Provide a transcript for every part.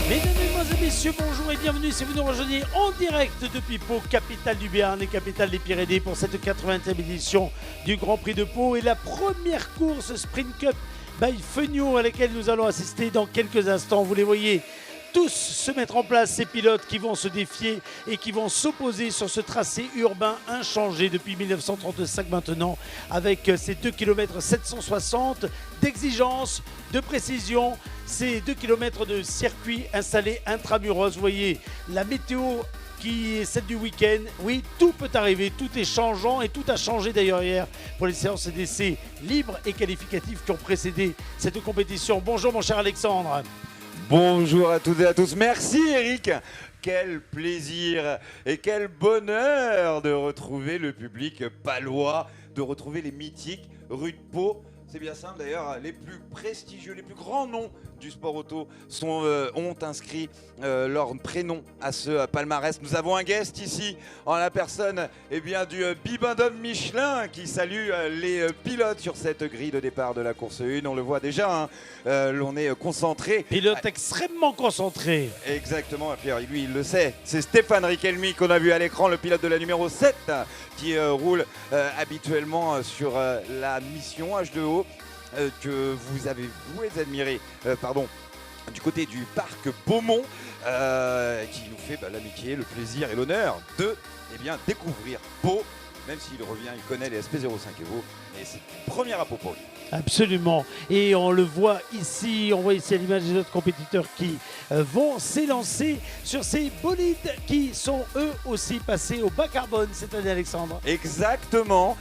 Mesdames, Mesdemoiselles, Messieurs, bonjour et bienvenue si vous nous rejoignez en direct depuis Pau, capitale du Béarn et capitale des Pyrénées pour cette 80e édition du Grand Prix de Pau et la première course Sprint Cup by Feugnot à laquelle nous allons assister dans quelques instants. Vous les voyez tous se mettre en place, ces pilotes qui vont se défier et qui vont s'opposer sur ce tracé urbain inchangé depuis 1935 maintenant, avec ces 2 km 760 d'exigence, de précision, ces 2 km de circuit installé intramuros. Vous voyez la météo qui est celle du week-end. Oui, tout peut arriver, tout est changeant et tout a changé d'ailleurs hier pour les séances d'essais libres et qualificatives qui ont précédé cette compétition. Bonjour mon cher Alexandre. Bonjour à toutes et à tous. Merci Eric. Quel plaisir et quel bonheur de retrouver le public palois, de retrouver les mythiques rues de Pau. C'est bien simple d'ailleurs, les plus prestigieux, les plus grands noms du sport auto ont inscrit leur prénom à ce palmarès. Nous avons un guest ici en la personne du Bibendum Michelin qui salue les pilotes sur cette grille de départ de la course 1. On le voit déjà, l'on est concentré. Pilote extrêmement concentré. Exactement, et puis lui il le sait, c'est Stéphane Richelmy qu'on a vu à l'écran, le pilote de la numéro 7 qui roule habituellement sur la mission H2O. Que vous avez voué admirer du côté du parc Beaumont qui nous fait l'amitié, le plaisir et l'honneur de découvrir Pau, même s'il revient, il connaît les SP05 Evo et c'est une première à Pau pour lui. Absolument, et on le voit ici, on voit ici à l'image des autres compétiteurs qui vont s'élancer sur ces bolides qui sont eux aussi passés au bas carbone cette année, Alexandre. Exactement,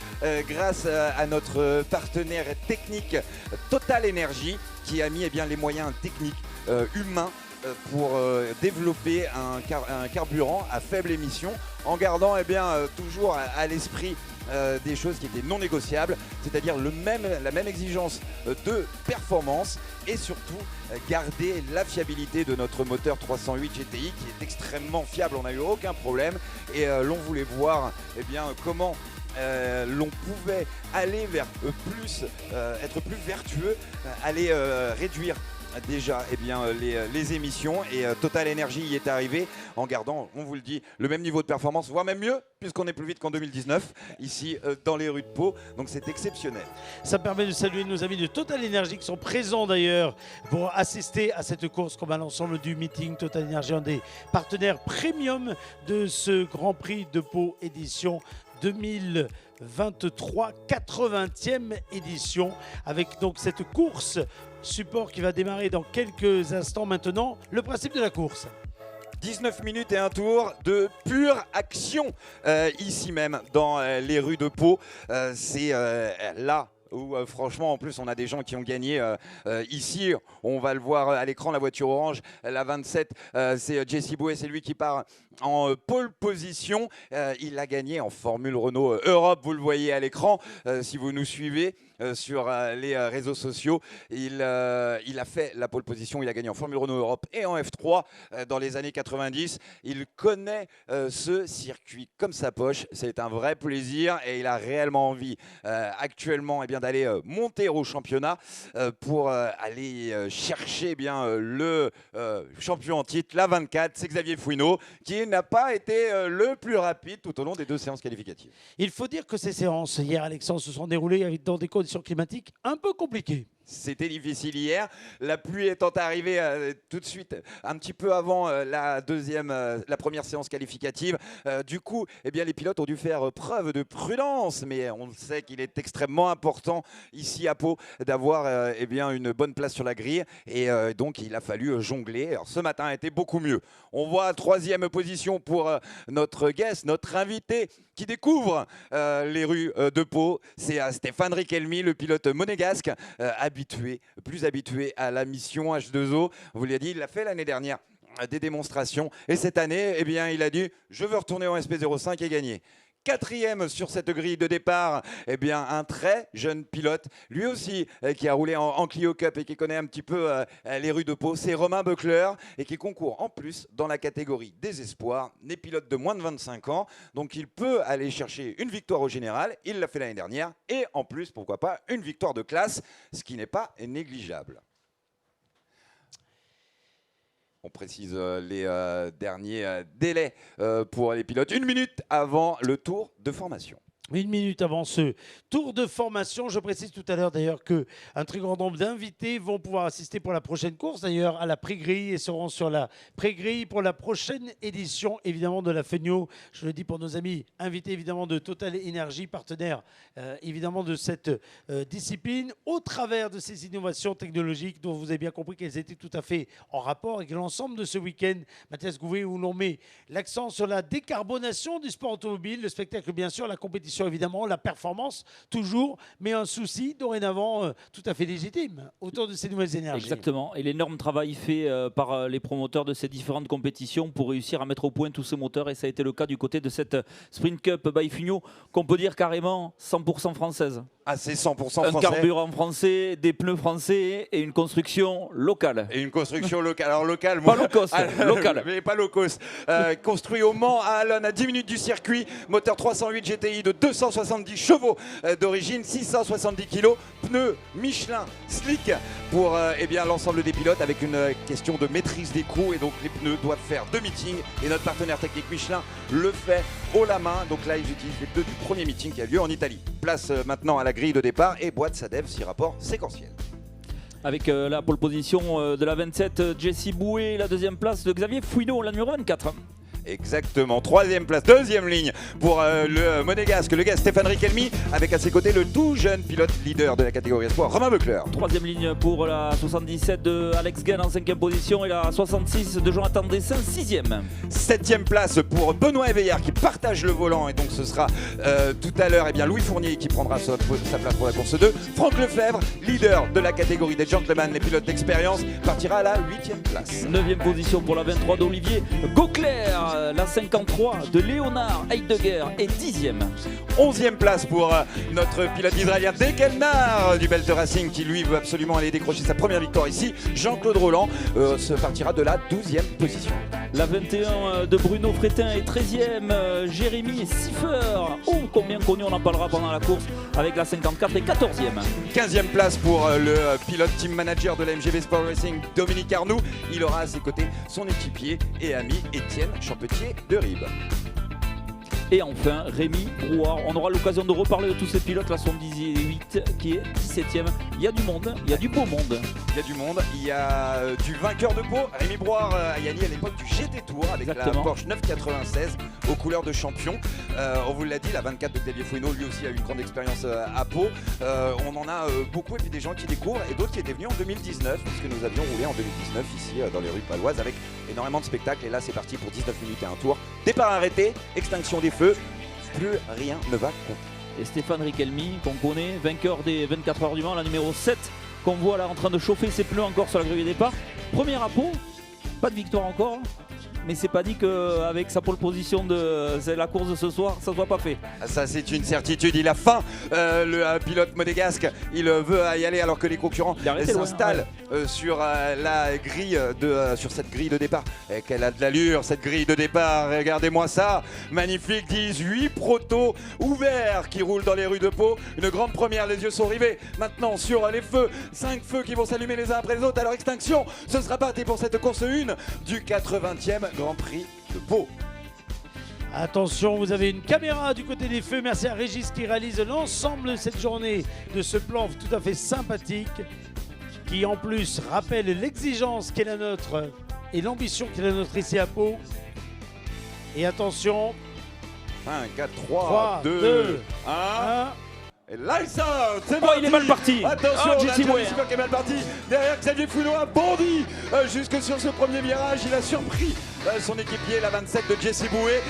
grâce à notre partenaire technique Total Energy qui a mis les moyens techniques humains pour développer un carburant à faible émission en gardant toujours à l'esprit des choses qui étaient non négociables, c'est-à-dire la même exigence de performance et surtout garder la fiabilité de notre moteur 308 GTI qui est extrêmement fiable, on n'a eu aucun problème et l'on voulait voir comment l'on pouvait aller vers être plus vertueux, aller réduire déjà les émissions et Total Energy y est arrivé en gardant, on vous le dit, le même niveau de performance, voire même mieux puisqu'on est plus vite qu'en 2019 ici dans les rues de Pau, donc c'est exceptionnel. Ça permet de saluer nos amis de Total Energy qui sont présents d'ailleurs pour assister à cette course comme à l'ensemble du meeting. Total Energy, un des partenaires premium de ce Grand Prix de Pau édition 2023, 80e édition, avec donc cette course support qui va démarrer dans quelques instants maintenant. Le principe de la course. 19 minutes et un tour de pure action ici même dans les rues de Pau. C'est là où franchement en plus on a des gens qui ont gagné ici, on va le voir à l'écran, la voiture orange, la 27, c'est Jesse Bouet, c'est lui qui part en pole position, il a gagné en Formule Renault Europe, vous le voyez à l'écran si vous nous suivez sur les réseaux sociaux. Il a fait la pole position, il a gagné en Formule Renault Europe et en F3 dans les années 90. Il connaît ce circuit comme sa poche, c'est un vrai plaisir et il a réellement envie actuellement d'aller monter au championnat pour aller chercher le champion en titre, la 24, c'est Xavier Fouineau qui n'a pas été le plus rapide tout au long des 2 séances qualificatives. Il faut dire que ces séances hier, Alexandre, se sont déroulées dans des conditions climatiques un peu compliquées. C'était difficile hier, la pluie étant arrivée tout de suite, un petit peu avant la première séance qualificative. Du coup, les pilotes ont dû faire preuve de prudence, mais on sait qu'il est extrêmement important ici à Pau d'avoir une bonne place sur la grille et donc il a fallu jongler. Alors, ce matin a été beaucoup mieux. On voit 3e position pour notre guest, notre invité qui découvre les rues de Pau. C'est Stéphane Richelmy, le pilote monégasque, plus habitué à la mission H2O. On vous l'a dit, il l'a fait l'année dernière des démonstrations. Et cette année, il a dit « Je veux retourner en SP05 et gagner ». 4e sur cette grille de départ, un très jeune pilote, lui aussi qui a roulé en Clio Cup et qui connaît un petit peu les rues de Pau, c'est Romain Buckler et qui concourt en plus dans la catégorie des espoirs, des pilotes de moins de 25 ans, donc il peut aller chercher une victoire au général, il l'a fait l'année dernière, et en plus, pourquoi pas, une victoire de classe, ce qui n'est pas négligeable. On précise les derniers délais pour les pilotes. 1 minute avant le tour de formation. 1 minute avant ce tour de formation. Je précise tout à l'heure d'ailleurs qu'un très grand nombre d'invités vont pouvoir assister pour la prochaine course d'ailleurs à la pré-grille et seront sur la pré-grille pour la prochaine édition évidemment de la FENIO. Je le dis pour nos amis invités évidemment de Total Energy, partenaire évidemment de cette discipline au travers de ces innovations technologiques dont vous avez bien compris qu'elles étaient tout à fait en rapport avec l'ensemble de ce week-end. Mathias Gouvet, où l'on met l'accent sur la décarbonation du sport automobile, le spectacle bien sûr, la compétition évidemment, la performance toujours, mais un souci dorénavant tout à fait légitime autour de ces nouvelles énergies. Exactement, et l'énorme travail fait par les promoteurs de ces différentes compétitions pour réussir à mettre au point tous ces moteurs, et ça a été le cas du côté de cette Sprint Cup by FUNIO, qu'on peut dire carrément 100% française. Ah, c'est 100% français. Un carburant français, des pneus français et une construction locale. Et une construction locale. Alors locale, pas low cost, local. Mais pas low cost. Construit au Mans, à Allonne, à 10 minutes du circuit. Moteur 308 GTI de 270 chevaux d'origine, 670 kg. Pneus Michelin slick pour eh bien, l'ensemble des pilotes, avec une question de maîtrise des coûts. Et donc les pneus doivent faire 2 meetings. Et notre partenaire technique Michelin le fait haut la main. Donc là, ils utilisent les pneus du premier meeting qui a lieu en Italie. Place maintenant à la grille de départ et boîte Sadev 6 rapports séquentiels. Avec la pole position de la 27, Jesse Bouet, la deuxième place de Xavier Fouineau, la numéro 24. Exactement, troisième place, deuxième ligne pour le monégasque, le gars Stéphane Richelmy, avec à ses côtés le tout jeune pilote leader de la catégorie espoir, Romain Beucler. Troisième ligne pour la 77 de Alex Gann en cinquième position et la 66 de Jonathan Dessin, sixième. Septième place pour Benoît Éveillard qui partage le volant, et donc ce sera tout à l'heure Louis Fournier qui prendra sa place pour la course 2. Franck Lefebvre, leader de la catégorie des gentlemen, les pilotes d'expérience, partira à la 8e place. Neuvième position pour la 23 d'Olivier Gauclair. La 53 de Léonard Heidegger est 10e. 11e place pour notre pilote israélien Dekelnar du Belt Racing, qui lui veut absolument aller décrocher sa première victoire ici. Jean-Claude Roland se partira de la 12e position. La 21 de Bruno Frétin est 13e. Jérémy Siffer, combien connu, on en parlera pendant la course, avec la 54 et 14e. 15e place pour le pilote team manager de la MGB Sport Racing, Dominique Arnoux. Il aura à ses côtés son équipier et ami Étienne Champetier de Ribes. Et enfin, Rémi Brouard. On aura l'occasion de reparler de tous ces pilotes. La 78 qui est 17e. Il y a du monde, il y a du beau monde. Il y a du monde, il y a du vainqueur de Pau, Rémi Brouard, a gagné à l'époque du GT Tour avec Exactement. La Porsche 996 aux couleurs de champion. On vous l'a dit, la 24 de Xavier Fouineau, lui aussi a eu une grande expérience à Pau. On en a beaucoup, et puis des gens qui découvrent et d'autres qui étaient venus en 2019, puisque nous avions roulé en 2019 ici dans les rues paloises avec énormément de spectacles. Et là, c'est parti pour 19 minutes et un tour. Départ arrêté, extinction des feux, plus rien ne va compter. Et Stéphane Richelmy, qu'on connaît, vainqueur des 24 heures du Mans, la numéro 7, qu'on voit là en train de chauffer ses pneus encore sur la grille de départ. Premier à Pau, pas de victoire encore, mais c'est pas dit qu'avec sa pole position de la course de ce soir, ça ne soit pas fait. Ça, c'est une certitude. Il a faim, le pilote monégasque. Il veut y aller alors que les concurrents s'installent sur la grille sur cette grille de départ. Et qu'elle a de l'allure, cette grille de départ. Regardez-moi ça. Magnifique. 18 protos ouverts qui roulent dans les rues de Pau. Une grande première. Les yeux sont rivés maintenant sur les feux. 5 feux qui vont s'allumer les uns après les autres à leur extinction. Ce sera parti pour cette course 1 du 80e Grand Prix de Pau. Attention, vous avez une caméra du côté des feux. Merci à Régis qui réalise l'ensemble de cette journée, de ce plan tout à fait sympathique, qui en plus rappelle l'exigence qui est la nôtre et l'ambition qui est la nôtre ici à Pau. Et attention, 5, 4, 3, 2, 1... Et lights out, c'est parti. Il est mal parti. Attention, Jesse Bouet qui est mal parti. Derrière, Xavier Fouineau a bondi jusque sur ce premier virage. Il a surpris son équipier, la 27 de Jesse Bouet.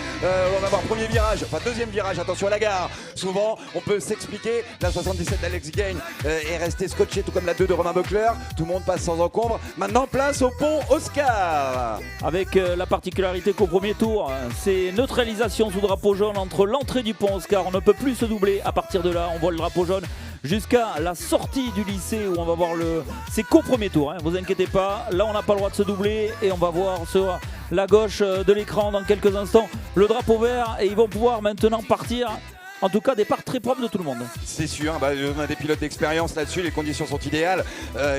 On va voir premier virage, enfin deuxième virage. Attention à la gare. Souvent, on peut s'expliquer. La 77 d'Alex Gain est restée scotchée, tout comme la 2 de Romain Beucler. Tout le monde passe sans encombre. Maintenant, place au pont Oscar. Avec la particularité qu'au premier tour, c'est neutralisation sous drapeau jaune entre l'entrée du pont Oscar. On ne peut plus se doubler. À partir de là, on voit le drapeau jaune jusqu'à la sortie du lycée où on va voir c'est qu'au premier tour, vous inquiétez pas, là on n'a pas le droit de se doubler et on va voir sur la gauche de l'écran dans quelques instants le drapeau vert et ils vont pouvoir maintenant partir En tout cas, départ très propre de tout le monde. C'est sûr, on a des pilotes d'expérience là-dessus, les conditions sont idéales.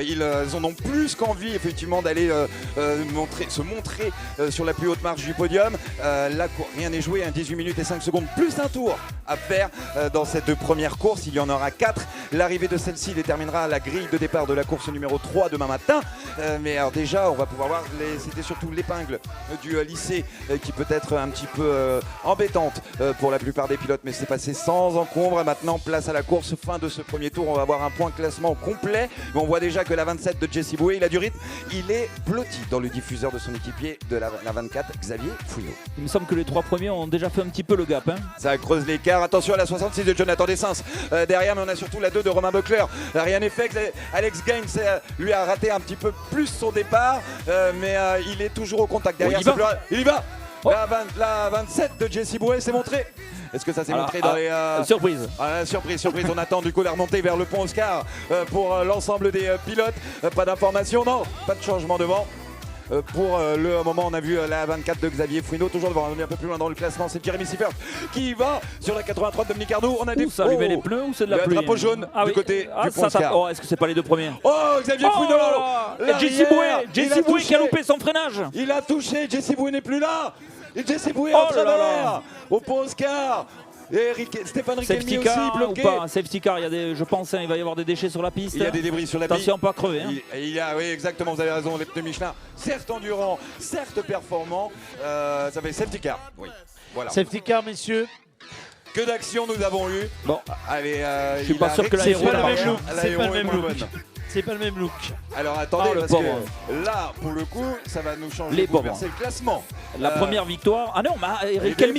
Ils en ont plus qu'envie effectivement d'aller se montrer sur la plus haute marche du podium. Là, rien n'est joué, 18 minutes et 5 secondes, plus un tour à faire dans cette première course. Il y en aura 4. L'arrivée de celle-ci déterminera la grille de départ de la course numéro 3 demain matin. Mais alors déjà, on va pouvoir voir, c'était surtout l'épingle du lycée qui peut être un petit peu embêtante pour la plupart des pilotes, mais c'est passé sans encombre. Maintenant, place à la course, fin de ce premier tour. On va avoir un point classement complet. Mais on voit déjà que la 27 de Jesse Boué, il a du rythme. Il est blotti dans le diffuseur de son équipier de la 24, Xavier Fouillot. Il me semble que les 3 premiers ont déjà fait un petit peu le gap. Hein. Ça creuse l'écart. Attention à la 66 de Jonathan Dessens derrière, mais on a surtout la 2 de Romain Buckler. Rien n'est fait. Alex Gaines lui a raté un petit peu plus son départ, mais il est toujours au contact derrière. Il y va. Oh. La 27 de Jesse Boué s'est montrée. Est-ce que ça s'est montré dans les... Surprise. Surprise. On attend du coup la remontée vers le pont Oscar pour l'ensemble des pilotes. Pas d'information, non, pas de changement devant. Pour le moment, on a vu la 24 de Xavier Fouinot, toujours devant. On est un peu plus loin dans le classement. C'est Jeremy Seifert qui va sur la 83 de Dominique Arnaud. On a des... Ça lui met les pneus ou c'est de la pluie? Le drapeau jaune du côté du pont Oscar. Oh, est-ce que c'est pas les 2 premiers? Oh, Xavier Fouinot. Jesse Boué qui a loupé son freinage. Il a touché. Jesse Boué n'est plus là. Et Jesse Boué en travers au pont Oscar. Et Stéphane Riquelme aussi bloqué. Ou pas, safety car, je pense il va y avoir des déchets sur la piste. Il y a des débris sur la piste. Attention, pas crever. Hein. Oui, exactement, vous avez raison, les pneus Michelin, certes endurants, certes performants, ça fait safety car. Oui, voilà. Safety car, messieurs. Que d'actions nous avons eu. Bon, allez, je suis pas sûr que l'aéro c'est pas le même look. C'est pas le même look. Alors attendez, parce que là, pour le coup, ça va nous changer les bouleverser le classement. La première victoire. Ah non, Riquelme.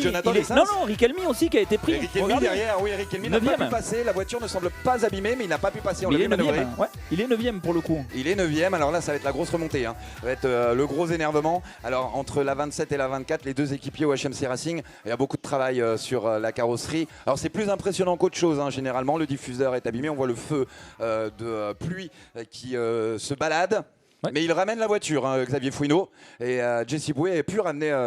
Non, Riquelme aussi qui a été pris. Riquelme derrière, oui, Riquelme n'a pas pu passer. La voiture ne semble pas abîmée, mais il n'a pas pu passer. On l'a vu manœuvrer. Ouais, il est 9ème pour le coup. Il est 9ème, alors là, ça va être la grosse remontée. Hein. Ça va être le gros énervement. Alors, entre la 27 et la 24, les 2 équipiers au HMC Racing, il y a beaucoup de travail sur la carrosserie. Alors, c'est plus impressionnant qu'autre chose, hein, généralement. Le diffuseur est abîmé. On voit le feu de pluie qui se balade. Ouais. Mais il ramène la voiture, hein, Xavier Fouinot. Et Jesse Boué a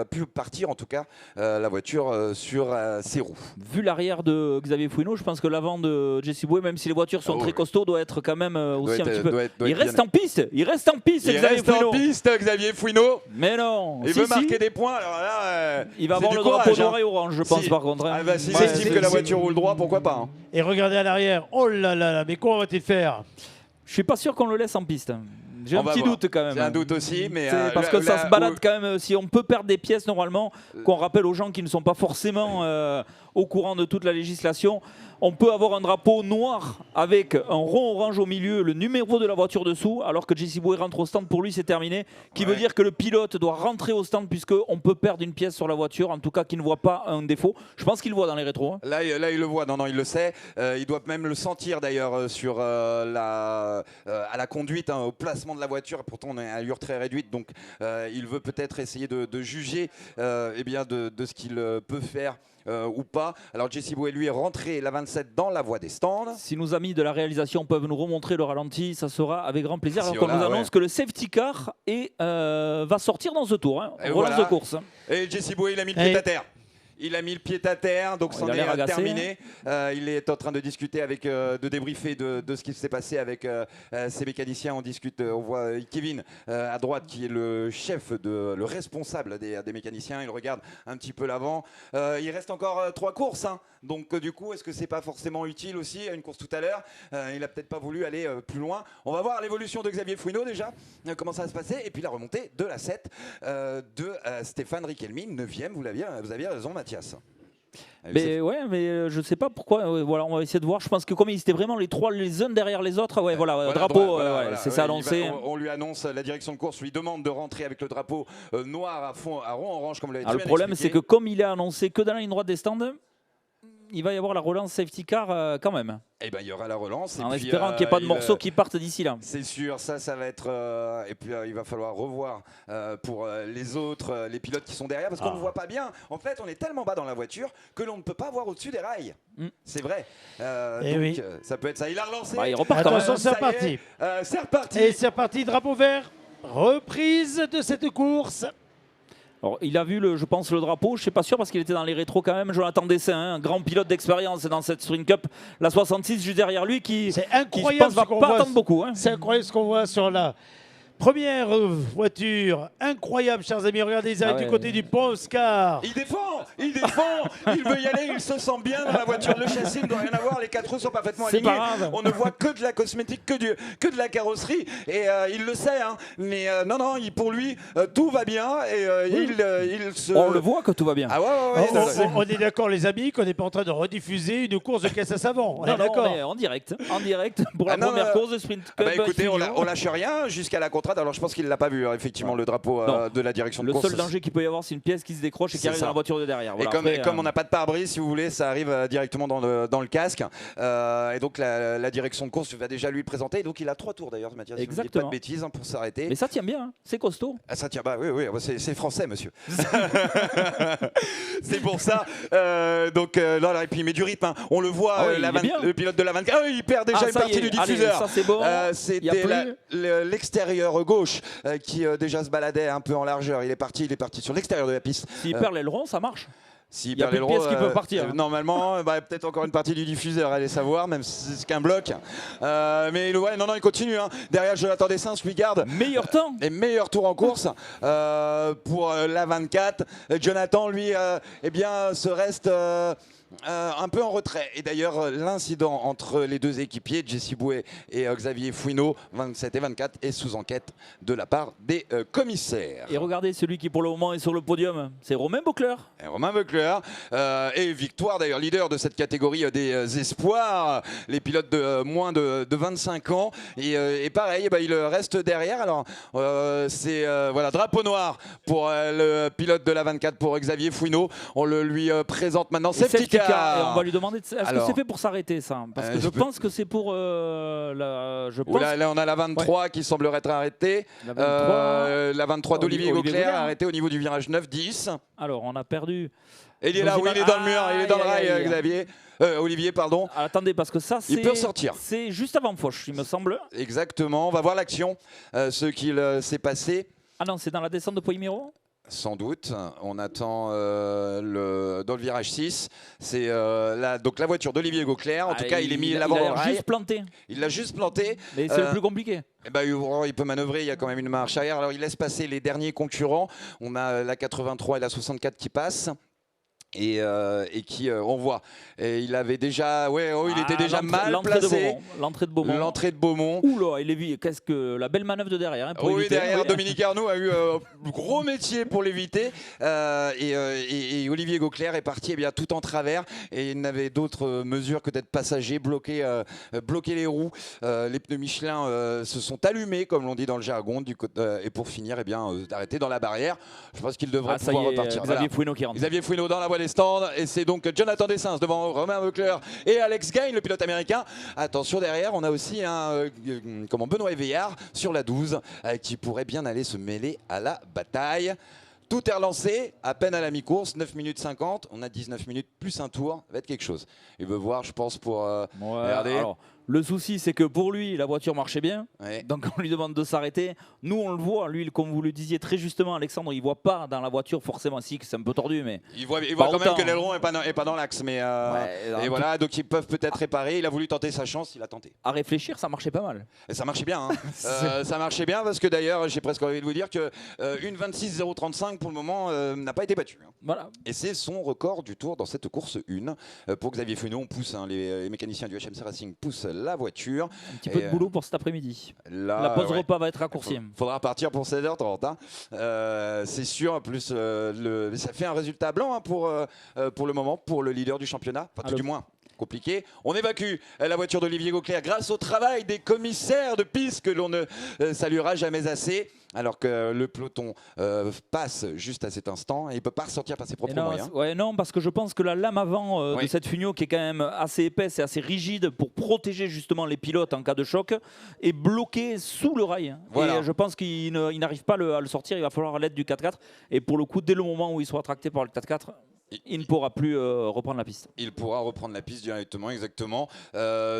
pu partir en tout cas la voiture sur ses roues. Vu l'arrière de Xavier Fouinot, je pense que l'avant de Jesse Boué, même si les voitures sont très costauds, doit être quand même aussi un petit peu. Il reste en piste, Xavier Fouinot. Mais non. Il veut marquer des points. Alors là, il va avoir le drapeau noir et orange, je pense par contre. Hein. Si il estime que la voiture roule droit, pourquoi pas. Hein. Et regardez à l'arrière. Oh là là, mais quoi va-t-il faire? Je suis pas sûr qu'on le laisse en piste. J'ai un petit doute quand même. J'ai un doute aussi, mais parce que ça se balade quand même. Si on peut perdre des pièces normalement, qu'on rappelle aux gens qui ne sont pas forcément au courant de toute la législation, on peut avoir un drapeau noir avec un rond orange au milieu, le numéro de la voiture dessous, alors que Jesse Boué rentre au stand, pour lui c'est terminé, qui veut dire que le pilote doit rentrer au stand puisqu'on peut perdre une pièce sur la voiture, en tout cas qu'il ne voit pas un défaut. Je pense qu'il le voit dans les rétros. Hein. Là il le voit, non, il le sait. Il doit même le sentir d'ailleurs sur à la conduite, hein, au placement de la voiture. Pourtant on est à allure très réduite, donc il veut peut-être essayer de juger de ce qu'il peut faire. Ou pas. Alors Jesse Boué lui est rentré la 27 dans la voie des stands. Si nos amis de la réalisation peuvent nous remontrer le ralenti, ça sera avec grand plaisir. Alors qu'on nous annonce que le safety car va sortir dans ce tour. Hein, relance de course. Et Jesse Boué il a mis le pied à terre. Il a mis le pied à terre, donc c'en est terminé. Il est en train de discuter de débriefer de ce qui s'est passé avec ses mécaniciens. On discute, on voit Kevin à droite qui est le chef, le responsable des mécaniciens. Il regarde un petit peu l'avant. Il reste encore 3 courses, hein. Donc du coup, est-ce que c'est pas forcément utile aussi à une course tout à l'heure? Il a peut-être pas voulu aller plus loin. On va voir l'évolution de Xavier Fouinot déjà, comment ça va se passer, et puis la remontée de la 7 de Stéphane Riquelme, 9ème. Vous aviez raison, Mathias. Mais je sais pas pourquoi. Voilà, on va essayer de voir. Je pense que comme ils étaient vraiment les 3 les uns derrière les autres, drapeau, c'est ça annoncé. On lui annonce, la direction de course lui demande de rentrer avec le drapeau noir à fond, à rond orange comme vous l'avez dit. Le problème, c'est que comme il est annoncé que dans la ligne droite des stands, il va y avoir la relance safety car quand même. Eh ben, il y aura la relance. En espérant qu'il n'y ait pas de morceaux qui partent d'ici là. C'est sûr, ça va être... et puis il va falloir revoir pour les autres, les pilotes qui sont derrière, parce qu'on ne voit pas bien. En fait, on est tellement bas dans la voiture que l'on ne peut pas voir au-dessus des rails. C'est vrai. Donc ça peut être ça. Il a relancé. Il repart quand même. Attention, c'est reparti. C'est reparti. Et c'est reparti, drapeau vert. Reprise de cette course. Alors, il a vu, je pense, le drapeau. Je ne suis pas sûr parce qu'il était dans les rétros quand même. Jonathan Dessin, hein, un grand pilote d'expérience dans cette Sprint Cup. La 66 juste derrière lui qui, c'est qui incroyable, je pense, va ce qu'on pas voit. attendre beaucoup. Hein. C'est incroyable ce qu'on voit sur la première voiture. Incroyable, chers amis. Regardez, ils arrivent du côté du pont Oscar. Il défend, il veut y aller, il se sent bien dans la voiture. Le châssis ne doit rien avoir, les 4 roues sont parfaitement C'est alignées. pas grave. On ne voit que de la cosmétique, que de la carrosserie. Et il le sait, hein. Mais non, pour lui, tout va bien. Et il se... On le voit que tout va bien. Ah ouais. On est d'accord, les amis, qu'on n'est pas en train de rediffuser une course de caisse à savon. On est Non, d'accord. mais en direct pour la première course de Sprint Cup. Écoutez, on lâche rien jusqu'à la contrainte. Alors je pense qu'il ne l'a pas vu, hein, effectivement, le drapeau de la direction de le course. seul danger qu'il peut y avoir, c'est une pièce qui se décroche et qui arrive dans la voiture de derrière. Voilà, et comme on n'a pas de pare-brise, si vous voulez, ça arrive directement dans le casque. Et donc la direction de course va déjà lui présenter. Et donc il a 3 tours d'ailleurs, Mathias. Exactement. Si je ne dis pas de bêtises, hein, pour s'arrêter. Mais ça tient bien, hein. C'est costaud. Ah, ça tient, oui, c'est français, monsieur. C'est pour ça. Et puis il met du rythme. Hein. On le voit, le pilote de la 24. Il perd déjà une partie du diffuseur. Allez, ça c'est bon. C'était l'extérieur gauche qui déjà se baladait un peu en largeur. Il est parti sur l'extérieur de la piste. S'il perd l'aileron, ça marche. S'il y a plus de pièces qui peuvent partir. Normalement, peut-être encore une partie du diffuseur, allez savoir, même si c'est qu'un bloc. Mais il continue. Hein. Derrière, Jonathan Dessin lui garde. Meilleur temps. Et meilleur tour en course pour la 24. Jonathan, lui, se reste... un peu en retrait. Et d'ailleurs, l'incident entre les deux équipiers, Jesse Bouet et Xavier Fouineau, 27 et 24, est sous enquête de la part des commissaires. Et regardez, celui qui pour le moment est sur le podium, c'est Romain Bocler. Romain Bocler, et victoire d'ailleurs, leader de cette catégorie des espoirs, les pilotes de moins de 25 ans. Et pareil, il reste derrière. Alors, c'est drapeau noir pour le pilote de la 24, pour Xavier Fouineau. On le lui présente maintenant. Et on va lui demander, est-ce que c'est fait pour s'arrêter ça? Parce que je pense que c'est pour là, on a la 23 qui semblerait être arrêtée. La 23 d'Olivier Gauclair arrêtée au niveau du virage 9-10. Alors, on a perdu. Et il est là, il est dans le mur, il est dans le rail, Xavier. Olivier, pardon. Attendez, parce que ça, il peut sortir. C'est juste avant Foch, il me semble. Exactement, on va voir l'action, ce qu'il s'est passé. Ah non, c'est dans la descente de Poimiro? Sans doute, on attend dans le virage 6, c'est donc la voiture d'Olivier Gauclair. En tout cas, il est mis l'avant au rail. Il l'a juste planté. Mais c'est le plus compliqué. Il peut manœuvrer, il y a quand même une marche arrière. Alors il laisse passer les derniers concurrents. On a la 83 et la 64 qui passent. Et qui on voit, et il avait déjà il était déjà mal placé. L'entrée de Beaumont. Oula, il est vu. Qu'est-ce que la belle manœuvre de derrière, hein, pour éviter. Derrière, Dominique Arnoux a eu gros métier pour l'éviter, et Olivier Gauclair est parti tout en travers, et il n'avait d'autres mesures que d'être passager, bloquer les roues. Les pneus Michelin se sont allumés, comme l'on dit dans le jargon, et pour finir d'arrêter dans la barrière. Je pense qu'il devrait pouvoir repartir. Xavier Fouineau qui rentre. Xavier Fouineau dans la voie des stands, et c'est donc Jonathan Dessin devant Romain Bocler et Alex Gagne, le pilote américain. Attention, derrière on a aussi Benoît Éveillard sur la 12 qui pourrait bien aller se mêler à la bataille. Tout est relancé, à peine à la mi-course, 9 minutes 50, on a 19 minutes plus un tour, ça va être quelque chose. Il veut voir, je pense, pour regarder. Alors, le souci, c'est que pour lui, la voiture marchait bien, ouais. Donc on lui demande de s'arrêter. Nous, on le voit, lui, comme vous le disiez très justement, Alexandre, il voit pas dans la voiture forcément, si c'est un peu tordu, mais il voit quand même que l'aileron est pas dans l'axe, mais et voilà, donc ils peuvent peut-être réparer. Il a voulu tenter sa chance, il a tenté. À réfléchir, ça marchait pas mal. Et ça marchait bien, hein. Ça marchait bien parce que d'ailleurs, j'ai presque envie de vous dire que une 26.035 pour le moment n'a pas été battue. Hein. Voilà. Et c'est son record du tour dans cette course 1. Pour Xavier Fouineau, on pousse, les mécaniciens du HMC Racing poussent la voiture. Un petit peu de boulot pour cet après-midi. La pause repas va être raccourcie. Faudra partir pour 16h30. Hein. C'est sûr. En plus, ça fait un résultat blanc, hein, pour le moment, pour le leader du championnat. Enfin, tout du moins. Compliqué. On évacue la voiture d'Olivier Gauclair grâce au travail des commissaires de piste que l'on ne saluera jamais assez. Alors que le peloton passe juste à cet instant et il ne peut pas ressortir par ses propres moyens. Non, parce que je pense que la lame avant de cette Fugno, qui est quand même assez épaisse et assez rigide pour protéger justement les pilotes en cas de choc, est bloquée sous le rail. Voilà. Et je pense qu'il n'arrive pas à le sortir. Il va falloir l'aide du 4x4. Et pour le coup, dès le moment où il sera tracté par le 4x4, il ne pourra plus reprendre la piste. Il pourra reprendre la piste directement, exactement,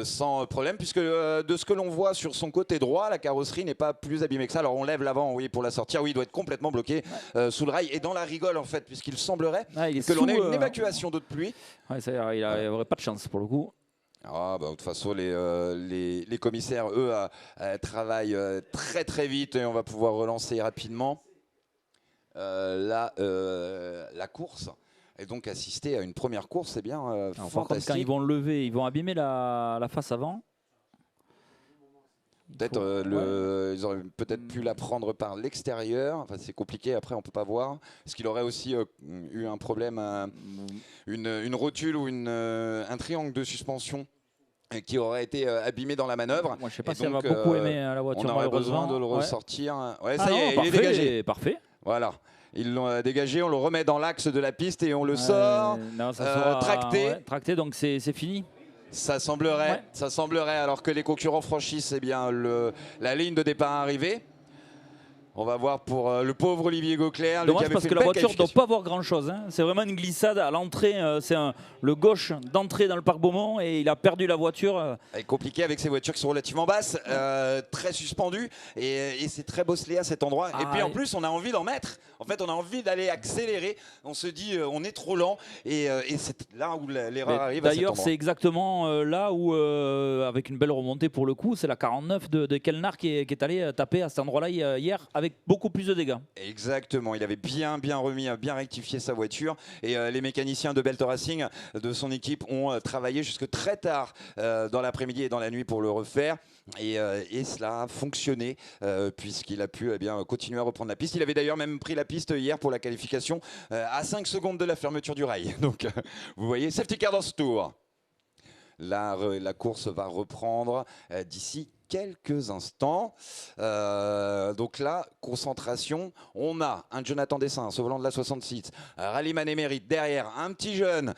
sans problème, puisque de ce que l'on voit sur son côté droit, la carrosserie n'est pas plus abîmée que ça. Alors on lève l'avant, oui, pour la sortir. Oui, il doit être complètement bloqué sous le rail et dans la rigole, en fait, puisqu'il semblerait que l'on ait une évacuation d'eau de pluie. Ouais, il n'aurait pas de chance pour le coup. Ah, bah, de toute façon, les commissaires, eux, travaillent très très vite et on va pouvoir relancer rapidement la course. Et donc assister à une première course, c'est bien fantastique. Quand ils vont lever, ils vont abîmer la face avant. Peut-être ils auraient peut-être pu la prendre par l'extérieur. Enfin, c'est compliqué, après on peut pas voir. Est-ce qu'il aurait aussi eu un problème, une rotule ou un triangle de suspension qui aurait été abîmé dans la manœuvre? Moi, je sais pas si elle va beaucoup aimer la voiture. On aurait besoin de le ressortir. Ouais, ça y est, il est dégagé. Parfait. Voilà. Ils l'ont dégagé, on le remet dans l'axe de la piste et on le sort. Non, ça sera tracté. Tracté, donc c'est fini. Ça semblerait, alors que les concurrents franchissent bien la ligne de départ arrivée. On va voir pour le pauvre Olivier Gauclair. Dommage parce que la voiture ne doit pas voir grand chose. Hein. C'est vraiment une glissade à l'entrée. C'est le gauche d'entrée dans le parc Beaumont et il a perdu la voiture. C'est compliqué avec ces voitures qui sont relativement basses, très suspendues. Et c'est très bosselé à cet endroit. Et puis en plus, on a envie d'en mettre. En fait, on a envie d'aller accélérer. On se dit, on est trop lent. Et c'est là où l'erreur arrive. D'ailleurs, c'est exactement là où, avec une belle remontée pour le coup, c'est la 49 de Kelnar qui est allé taper à cet endroit-là hier avec beaucoup plus de dégâts. Exactement, il avait bien remis, bien rectifié sa voiture et les mécaniciens de Belt Racing de son équipe ont travaillé jusque très tard dans l'après-midi et dans la nuit pour le refaire et cela a fonctionné puisqu'il a pu continuer à reprendre la piste. Il avait d'ailleurs même pris la piste hier pour la qualification à 5 secondes de la fermeture du rail. Donc vous voyez, safety car dans ce tour. Là, la course va reprendre d'ici quelques instants. Donc là, concentration. On a un Jonathan Dessins au volant de la 66. Rallyman émérite derrière. Un petit jeune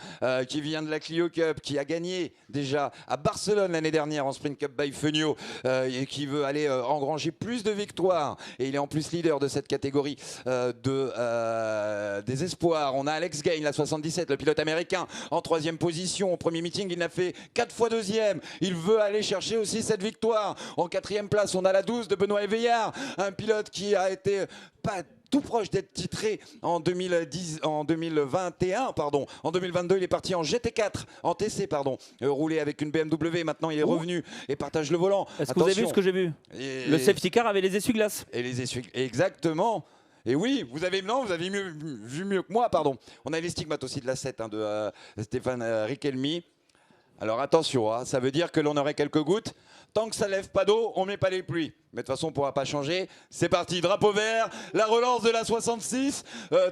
qui vient de la Clio Cup, qui a gagné déjà à Barcelone l'année dernière en Sprint Cup by Fenio et qui veut aller engranger plus de victoires. Et il est en plus leader de cette catégorie des espoirs. On a Alex Gain, la 77, le pilote américain, en 3e position. Au premier meeting, il n'a fait 4 fois 2e. Il veut aller chercher aussi cette victoire. En 4e place, on a la 12 de Benoît Éveillard, un pilote qui a été pas tout proche d'être titré en 2021, pardon. En 2022, il est parti en GT4, en TC, pardon, roulé avec une BMW. Maintenant, il est revenu et partage le volant. Est-ce que vous avez vu ce que j'ai vu? Le safety car avait les essuie-glaces. Et les essuie-glaces, exactement. Et oui, vous avez vu mieux que moi, pardon. On a les stigmates aussi de la 7 de Stéphane Richelmy. Alors attention, hein, ça veut dire que l'on aurait quelques gouttes. Tant que ça ne lève pas d'eau, on ne met pas les pluies. Mais de toute façon, on ne pourra pas changer. C'est parti, drapeau vert, la relance de la 66.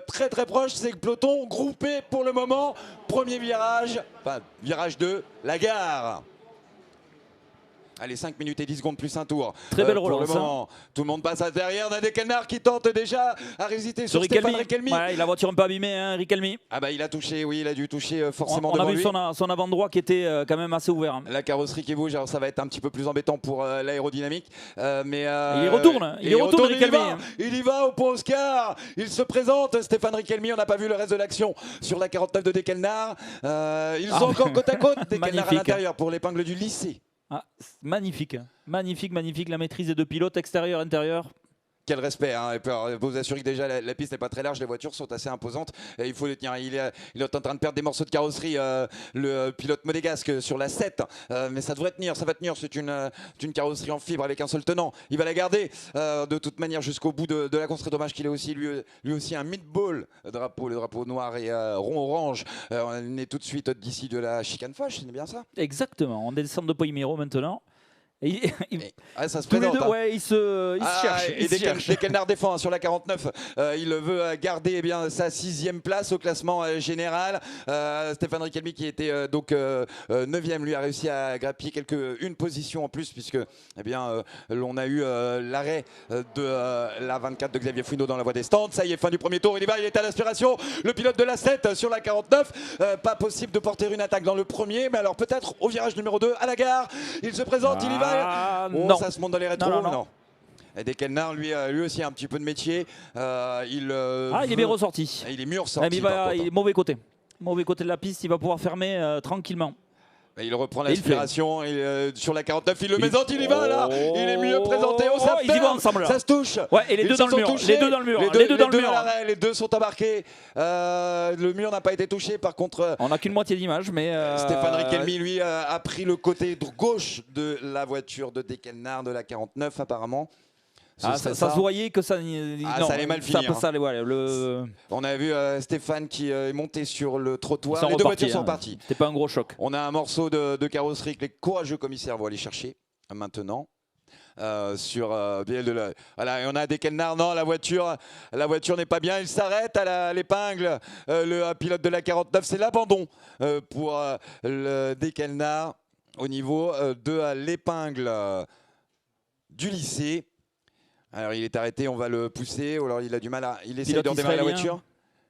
Très très proche, c'est le peloton groupé pour le moment. Premier virage, enfin virage 2, la gare. Allez, 5 minutes et 10 secondes plus un tour. Très belle relance. Pour le moment, tout le monde passe à derrière. Nadé Kelnar qui tente déjà à résister sur Stéphane Richelmy. Ouais, la voiture un peu abîmée, hein, Richelmy. Ah bah il a touché, oui, il a dû toucher forcément on devant a vu lui. son avant droit qui était quand même assez ouvert. Hein. La carrosserie qui bouge, alors ça va être un petit peu plus embêtant pour l'aérodynamique. Mais il retourne, Richelmy. Il y va au point Oscar. Il se présente, Stéphane Richelmy. On n'a pas vu le reste de l'action sur la 49 de Dekelnar. Ils sont encore côte à côte. Dekelnar à l'intérieur pour l'épingle du lycée. Ah, magnifique, magnifique la maîtrise des deux pilotes, extérieur, intérieur. Quel respect, hein. Et puis, vous assurer que déjà la piste n'est pas très large, les voitures sont assez imposantes et il faut les tenir. Il est en train de perdre des morceaux de carrosserie, le pilote monégasque sur la 7, mais ça devrait tenir, ça va tenir. C'est une carrosserie en fibre avec un seul tenant. Il va la garder de toute manière jusqu'au bout de la course. Très dommage qu'il ait aussi lui aussi un meatball drapeau, le drapeau noir et rond orange. On est tout de suite d'ici de la chicane Foch, c'est bien ça? Exactement, on descend de Poimero maintenant. Ça se tous les présente, deux, hein. ouais, ils se cherchent. Et Dekelnar défend sur la 49. Il veut garder sa 6e place au classement général. Stéphane Richelmy qui était donc 9e, lui a réussi à grappiller une position en plus puisque l'on a eu l'arrêt de la 24 de Xavier Fouineau dans la voie des stands. Ça y est, fin du premier tour. Il est à l'aspiration. Le pilote de la 7 sur la 49. Pas possible de porter une attaque dans le premier, mais alors peut-être au virage numéro 2 à la gare. Il se présente, il y va. Non. Ça se monte dans les rétros, non. Et Dekelnar, lui aussi a un petit peu de métier. Il est bien ressorti. Il est mieux ressorti. Il est mauvais côté. mauvais côté de la piste, il va pouvoir fermer tranquillement. Il reprend l'aspiration sur la 49, il le met il y va là, il est mieux présenté au sapeur. Ils y vont ensemble là. Ça se touche. Ouais, et les deux dans le mur. Les deux dans le mur. Les deux sont embarqués. Le mur n'a pas été touché. Par contre, on n'a qu'une moitié d'image, mais Stéphane Richelmy lui a pris le côté gauche de la voiture de Dekelnar de la 49 apparemment. Ça se voyait que ça. Ça allait mal finir. On a vu Stéphane qui est monté sur le trottoir. Les deux voitures sont reparties. C'était pas un gros choc. On a un morceau de carrosserie que les courageux commissaires vont aller chercher maintenant. Sur voilà, et on a Dekelnar. Non, la voiture n'est pas bien. Il s'arrête à l'épingle. Le pilote de la 49, c'est l'abandon pour le Dekelnar au niveau de l'épingle du lycée. Alors il est arrêté, on va le pousser. Alors il a du mal il essaie de redémarrer la voiture.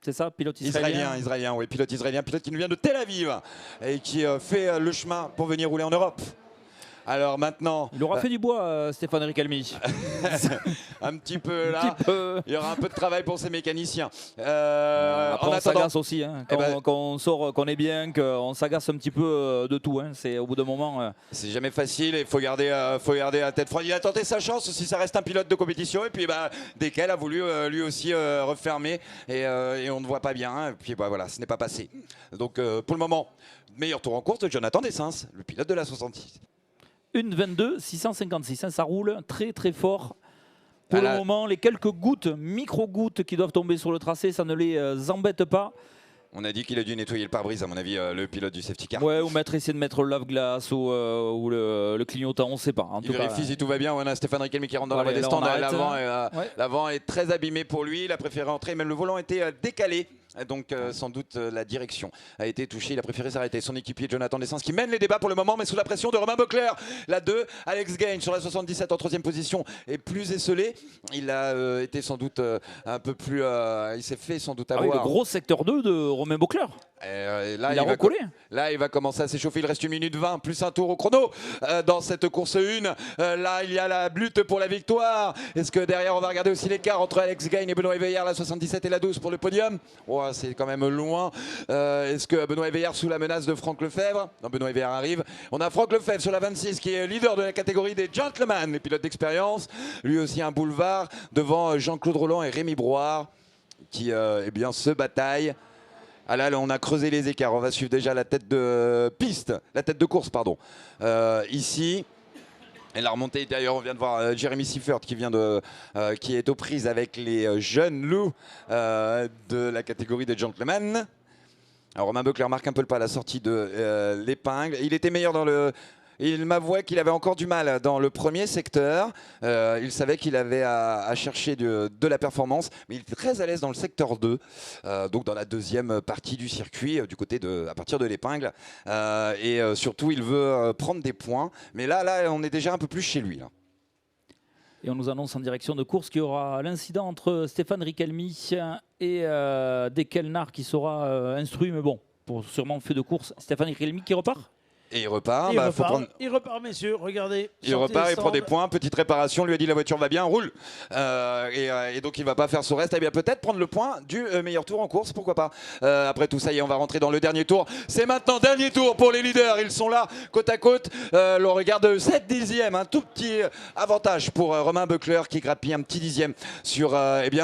C'est ça, pilote israélien. Israélien, oui, pilote israélien, pilote qui nous vient de Tel Aviv et qui fait le chemin pour venir rouler en Europe. Alors maintenant... Il aura fait du bois, Stéphane Richelmy. Un petit peu là. Il y aura un peu de travail pour ces mécaniciens. Après, on s'agace aussi. Hein, quand on sort, qu'on est bien, qu'on s'agace un petit peu de tout. Hein. C'est au bout d'un moment... C'est jamais facile et il faut garder la tête froide. Il a tenté sa chance si ça reste un pilote de compétition. Et puis Dekel a voulu lui aussi refermer. Et on ne voit pas bien. Et puis voilà, ce n'est pas passé. Donc pour le moment, meilleur tour en course de Jonathan Dessens, le pilote de la 66. 1,22, 656, hein, ça roule très très fort. Pour le moment, les quelques gouttes, micro-gouttes qui doivent tomber sur le tracé, ça ne les embête pas. On a dit qu'il a dû nettoyer le pare-brise, à mon avis, le pilote du safety car. Ouais, ou essayer de mettre le lave-glace ou le clignotant, on ne sait pas. En il vérifie si tout va bien. On a Stéphane Richelmy qui rentre dans la voie des stands. L'avant est très abîmé pour lui. Il a préféré entrer, même le volant était décalé. Donc sans doute la direction a été touchée. Il a préféré s'arrêter. Son équipier Jonathan Dessens qui mène les débats pour le moment, mais sous la pression de Romain Beucler. La 2, Alex Gain sur la 77 en 3e position est plus esselé. Il a été sans doute un peu plus... il s'est fait sans doute avoir... le gros secteur 2 de Romain Beucler. Là, il a recollé. Là, il va commencer à s'échauffer. Il reste 1 minute 20, plus un tour au chrono dans cette course 1. Là, il y a la lutte pour la victoire. Est-ce que derrière, on va regarder aussi l'écart entre Alex Gain et Benoît Éveillard, la 77 et la 12 pour le podium? C'est quand même loin. Est-ce que Benoît Éveillard sous la menace de Franck Lefebvre? Non, Benoît Éveillard arrive. On a Franck Lefebvre sur la 26 qui est leader de la catégorie des gentlemen, les pilotes d'expérience. Lui aussi un boulevard devant Jean-Claude Roland et Rémi Brouard qui se bataillent. Ah là, on a creusé les écarts. On va suivre déjà la tête de piste, la tête de course, pardon. Ici. Et la remontée, d'ailleurs, on vient de voir Jérémy Siffert qui est aux prises avec les jeunes loups de la catégorie des gentlemen. Alors Romain Beucler marque un peu le pas à la sortie de l'épingle. Il était meilleur dans le... Il m'avouait qu'il avait encore du mal dans le premier secteur. Il savait qu'il avait à chercher de la performance, mais il était très à l'aise dans le secteur 2, donc dans la deuxième partie du circuit, à partir de l'épingle. Et surtout, il veut prendre des points. Mais là, on est déjà un peu plus chez lui. Là. Et on nous annonce en direction de course qu'il y aura l'incident entre Stéphane Richelmy et Dekelnar qui sera instruit. Mais bon, pour sûrement fait de course, Stéphane Richelmy qui repart. Et il repart. Il repart, messieurs, regardez. Il repart, il prend des points, petite réparation, lui a dit la voiture va bien, roule. Et donc il va pas faire son reste. Eh bien peut-être prendre le point du meilleur tour en course, pourquoi pas. Après tout ça y est, on va rentrer dans le dernier tour. C'est maintenant, dernier tour pour les leaders. Ils sont là, côte à côte. L'on regarde 7 dixièmes, un tout petit avantage pour Romain Beucler qui grappille un petit dixième sur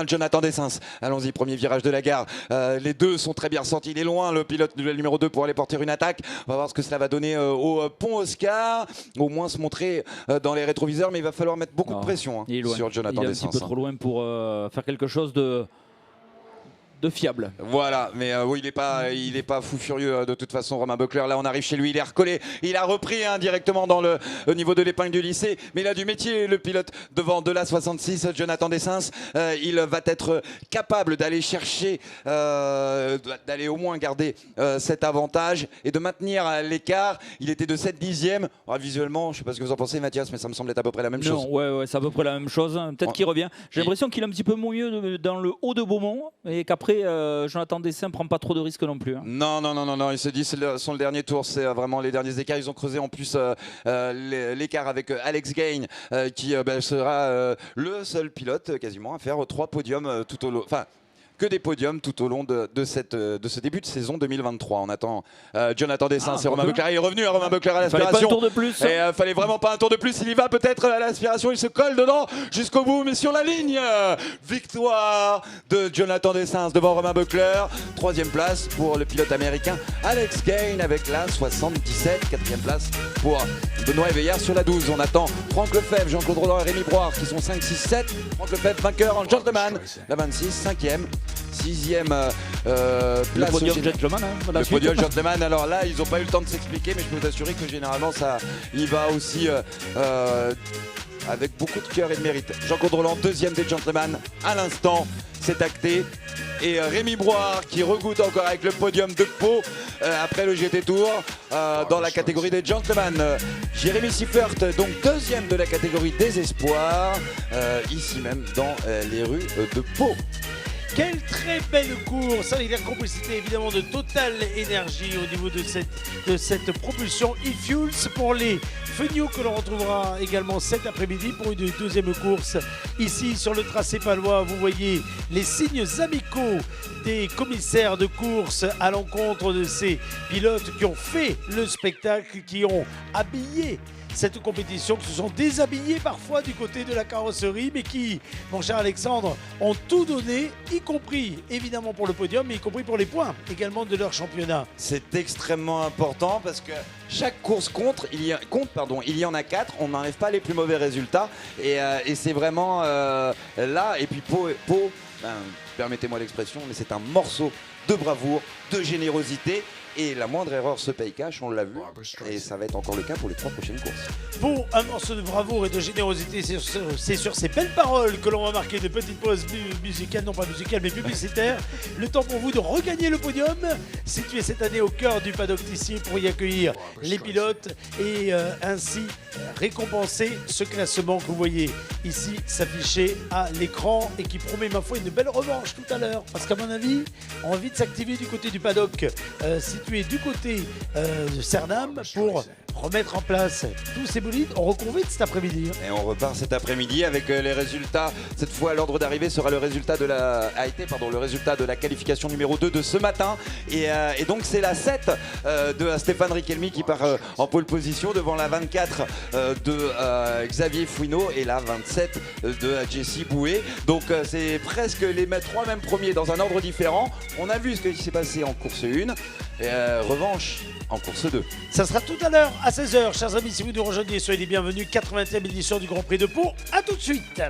Jonathan Dessens. Allons-y, premier virage de la gare. Les deux sont très bien ressentis. Il est loin, le pilote du numéro 2 pour aller porter une attaque. On va voir ce que cela va donner au pont Oscar, au moins se montrer dans les rétroviseurs, mais il va falloir mettre beaucoup de pression sur Jonathan Dessens. Il est un petit peu trop loin pour faire quelque chose de fiable. Voilà, mais oui, il est pas fou furieux de toute façon, Romain Beucler. Là, on arrive chez lui, il est recollé, il a repris directement au niveau de l'épingle du lycée, mais il a du métier, le pilote devant de la 66, Jonathan Dessens. Il va être capable d'aller chercher, d'aller au moins garder cet avantage et de maintenir l'écart. Il était de 7 dixièmes. Visuellement, je ne sais pas ce que vous en pensez, Mathias, mais ça me semble être à peu près la même chose. Ouais, c'est à peu près la même chose. Peut-être qu'il revient. J'ai l'impression qu'il est un petit peu mouilleux dans le haut de Beaumont et qu'après, Jonathan Dessens ne prend pas trop de risques non plus. Hein. Non, il se dit c'est son dernier tour, c'est vraiment les derniers écarts. Ils ont creusé en plus l'écart avec Alex Gain qui sera le seul pilote quasiment à faire 3 podiums tout au long. Enfin, que des podiums tout au long de ce début de saison 2023. On attend Jonathan Dessens et Romain Beucler. Il est revenu, Romain Beucler à l'aspiration. Fallait pas un tour de plus. Et fallait vraiment pas un tour de plus. Il y va peut-être à l'aspiration. Il se colle dedans jusqu'au bout, mais sur la ligne. Victoire de Jonathan Dessens devant Romain Beucler. 3e place pour le pilote américain Alex Gain avec la 77. 4e place pour Benoît Eveillard sur la 12. On attend Franck Lefebvre, Jean-Claude Roland et Rémi Broire qui sont 5, 6, 7. Franck Lefebvre vainqueur en gentleman. La 26, 5e. 6e place. Le podium gentleman. Le podium gentleman. Alors là, ils n'ont pas eu le temps de s'expliquer, mais je peux vous assurer que généralement, ça y va aussi avec beaucoup de cœur et de mérite. Jean-Claude Roland, 2e des gentlemen. À l'instant, c'est acté. Et Rémi Broire qui regoute encore avec le podium de Pau après le GT Tour dans la catégorie des gentlemen. Jérémy Siffert, donc 2e de la catégorie des espoirs, ici même dans les rues de Pau. Quelle très belle course avec la complicité évidemment de Total Energy au niveau de cette propulsion e-fuels pour les Fenio que l'on retrouvera également cet après-midi pour une 2e course. Ici sur le tracé palois, vous voyez les signes amicaux des commissaires de course à l'encontre de ces pilotes qui ont fait le spectacle, qui ont habillé cette compétition, qui se sont déshabillés parfois du côté de la carrosserie, mais qui, mon cher Alexandre, ont tout donné, y compris évidemment pour le podium, mais y compris pour les points également de leur championnat. C'est extrêmement important parce que chaque course compte, il y en a 4, on n'enlève pas les plus mauvais résultats et c'est vraiment là, et puis Pau permettez-moi l'expression, mais c'est un morceau de bravoure, de générosité. Et la moindre erreur se paye cash, on l'a vu, et ça va être encore le cas pour les 3 prochaines courses. Pour un morceau de bravoure et de générosité, c'est sur ces belles paroles que l'on va marquer de petites pauses musicales, non pas musicales mais publicitaires. Le temps pour vous de regagner le podium, situé cette année au cœur du paddock ici pour y accueillir les pilotes et ainsi récompenser ce classement que vous voyez ici s'afficher à l'écran et qui promet ma foi une belle revanche tout à l'heure. Parce qu'à mon avis, on va vite s'activer du côté du paddock situé du côté de Cernam pour remettre en place tous ces bolides. On reconvite cet après-midi. Et on repart cet après-midi avec les résultats. Cette fois, l'ordre d'arrivée sera le résultat de le résultat de la qualification numéro 2 de ce matin. Et donc, c'est la 7 de Stéphane Riquelme qui part en pole position devant la 24 de Xavier Fouineau et la 27 de Jesse Bouet. Donc, c'est presque les 3 mêmes premiers dans un ordre différent. On a vu ce qui s'est passé en course 1. Revanche en course 2. Ça sera tout à l'heure à 16h. Chers amis, si vous nous rejoignez, soyez les bienvenus. 80e édition du Grand Prix de Pau. A tout de suite.